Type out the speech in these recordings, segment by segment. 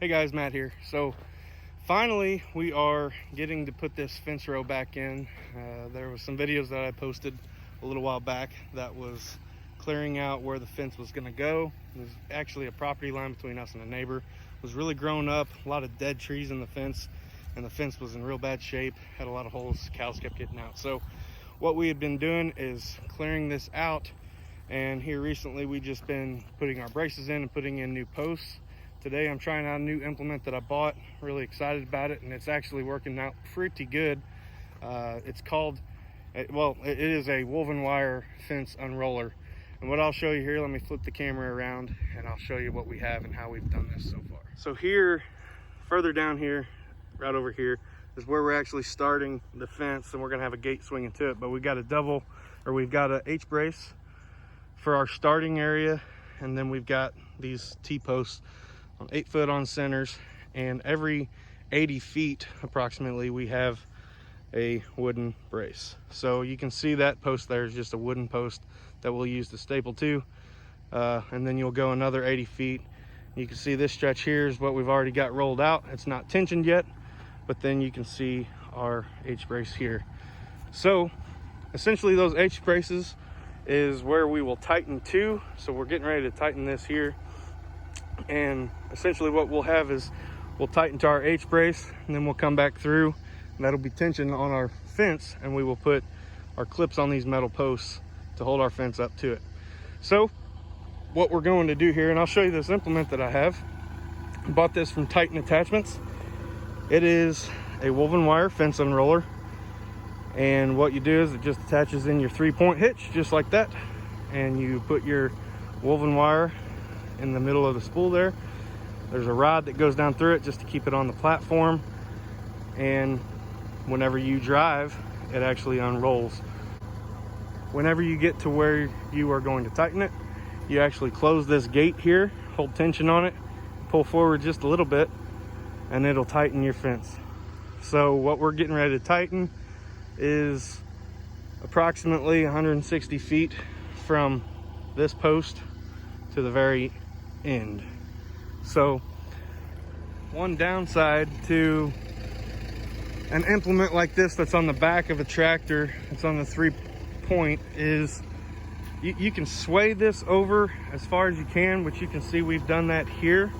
Hey guys, Matt here. So finally we are getting to put this fence row back in. There was some videos that I posted a little while back that was clearing out where the fence was going to go. There's actually a property line between us and a neighbor. It was really grown up, a lot of dead trees in the fence, and the fence was in real bad shape, had a lot of holes, cows kept getting out. So what we had been doing is clearing this out, and here recently we just been putting our braces in and putting in new posts. Today I'm trying out a new implement that I bought, really excited about it, and it's actually working out pretty good. It's called, well, it is a woven wire fence unroller. And what I'll show you here, let me flip the camera around and I'll show you what we have and how we've done this so far. So here, further down here, right over here, is where we're actually starting the fence, and we're gonna have a gate swinging to it, but we've got we've got a H brace for our starting area, and then we've got these T-posts on 8 foot on centers, and every 80 feet approximately we have a wooden brace. So you can see that post there is just a wooden post that we'll use to staple to, and then you'll go another 80 feet. You can see this stretch here is what we've already got rolled out. It's not tensioned yet, but then you can see our H brace here. So essentially those H braces is where we will tighten to. So we're getting ready to tighten this here, and essentially what we'll have is we'll tighten to our H brace, and then we'll come back through, and that'll be tension on our fence, and we will put our clips on these metal posts to hold our fence up to it. So what we're going to do here, and I'll show you this implement that I have. I bought this from Titan Attachments. It is a woven wire fence unroller, and what you do is it just attaches in your 3-point hitch just like that, and you put your woven wire in the middle of the spool there. There's a rod that goes down through it just to keep it on the platform, and whenever you drive, it actually unrolls. Whenever you get to where you are going to tighten it, you actually close this gate here, hold tension on it, pull forward just a little bit, and it'll tighten your fence. So what we're getting ready to tighten is approximately 160 feet from this post to the very end. So one downside to an implement like this that's on the back of a tractor, it's on the 3-point, is you can sway this over as far as you can, which you can see we've done that here.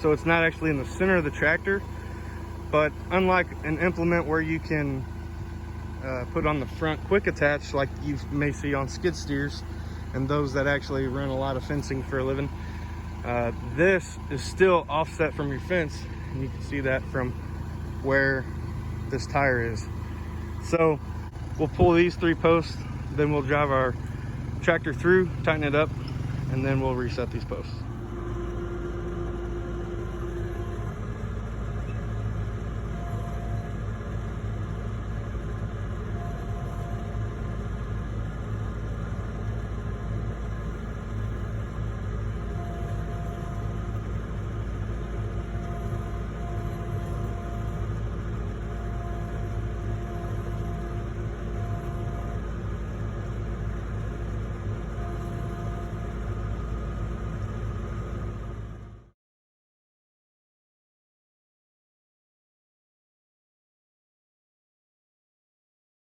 So it's not actually in the center of the tractor, but unlike an implement where you can put on the front quick attach like you may see on skid steers and those that actually run a lot of fencing for a living, this is still offset from your fence, and you can see that from where this tire is. So we'll pull these 3 posts, then we'll drive our tractor through, tighten it up, and then we'll reset these posts.